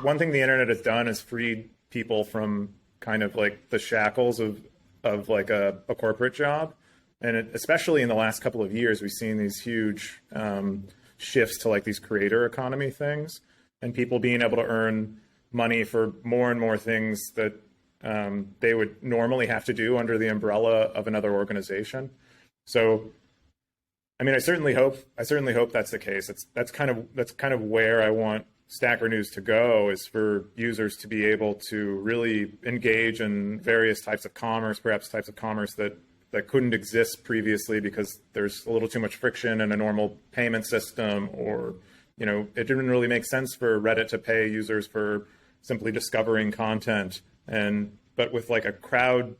one thing the internet has done is freed people from kind of like the shackles of like a corporate job. And especially in the last couple of years, we've seen these huge shifts to like these creator economy things, and people being able to earn money for more and more things that they would normally have to do under the umbrella of another organization. So, I mean, I certainly hope that's the case. That's kind of where I want Stacker News to go, is for users to be able to really engage in various types of commerce, perhaps types of commerce that couldn't exist previously because there's a little too much friction in a normal payment system, or, you know, it didn't really make sense for Reddit to pay users for simply discovering content. But with like crowding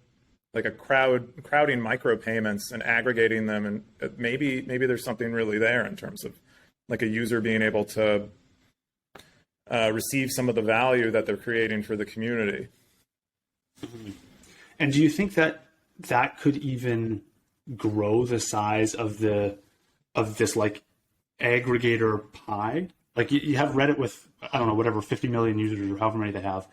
micropayments and aggregating them, and maybe there's something really there in terms of like a user being able to receive some of the value that they're creating for the community. And do you think that could even grow the size of this like aggregator pie? Like you have Reddit with, I don't know, whatever, 50 million users or however many they have.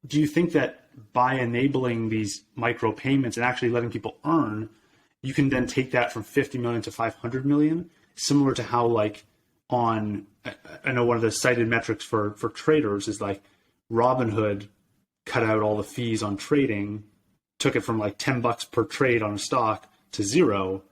Do you think that by enabling these micro payments and actually letting people earn, you can then take that from 50 million to 500 million, similar to how like I know one of the cited metrics for traders is like Robinhood cut out all the fees on trading, took it from like $10 per trade on a stock to zero,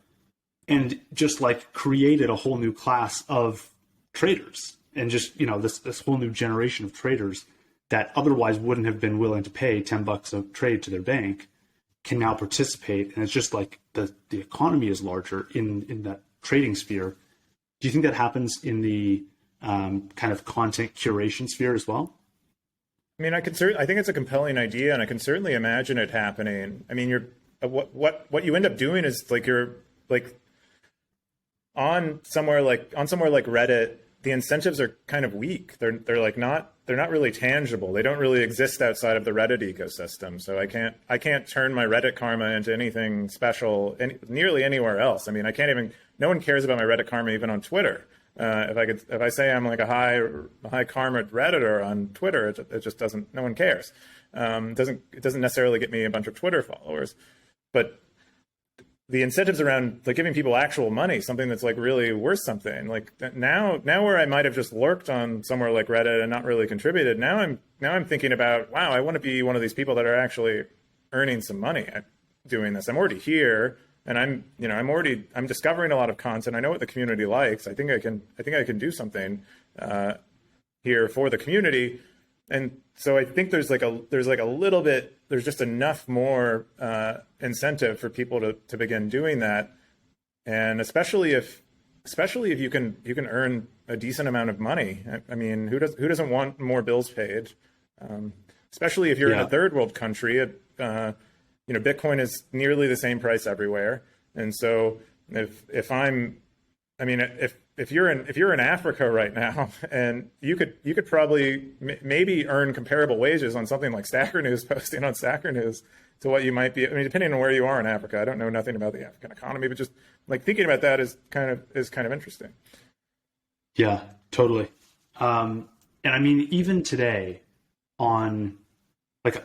and just like created a whole new class of traders, and just, you know, this whole new generation of traders that otherwise wouldn't have been willing to pay $10 a trade to their bank can now participate. And it's just like the economy is larger in that trading sphere. Do you think that happens in the kind of content curation sphere as well? I mean, I think it's a compelling idea, and I can certainly imagine it happening. I mean, what you end up doing is like you're like on somewhere like Reddit, the incentives are kind of weak. They're not really tangible. They don't really exist outside of the Reddit ecosystem. So I can't turn my Reddit karma into anything special nearly anywhere else. I mean, no one cares about my Reddit karma even on Twitter. If I say I'm like a high karma Redditor on Twitter, it just doesn't. No one cares. It doesn't necessarily get me a bunch of Twitter followers, but the incentives around like giving people actual money, something that's like really worth something. Like now where I might have just lurked on somewhere like Reddit and not really contributed, now I'm thinking about, wow, I want to be one of these people that are actually earning some money doing this. I'm already here, and I'm discovering a lot of content. I know what the community likes. I think I can do something here for the community. And so I think there's just enough more incentive for people to begin doing that. And especially if you can earn a decent amount of money. I mean, who doesn't want more bills paid? Especially if you're in a third world country. Bitcoin is nearly the same price everywhere. And so if you're in Africa right now, and you could probably maybe earn comparable wages on something like Stacker News, posting on Stacker News, to what you might be. I mean, depending on where you are in Africa. I don't know nothing about the African economy, but just like thinking about that is kind of interesting. Yeah, totally. And I mean, even today, on like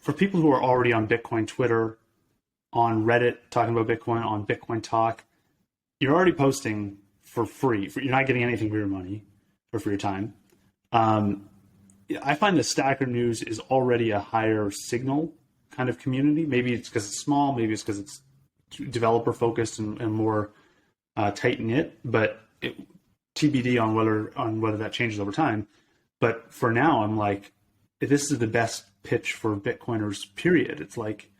for people who are already on Bitcoin Twitter, on Reddit talking about Bitcoin, on Bitcoin Talk, you're already posting for free. You're not getting anything for your money or for your time. I find the Stacker News is already a higher signal kind of community. Maybe it's because it's small. Maybe it's because it's developer focused and more tight knit. But TBD on whether that changes over time. But for now, I'm like, this is the best pitch for Bitcoiners. Period. It's like,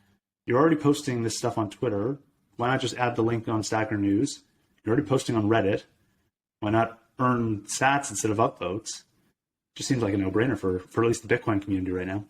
you're already posting this stuff on Twitter. Why not just add the link on Stacker News? You're already posting on Reddit. Why not earn sats instead of upvotes? Just seems like a no-brainer for at least the Bitcoin community right now.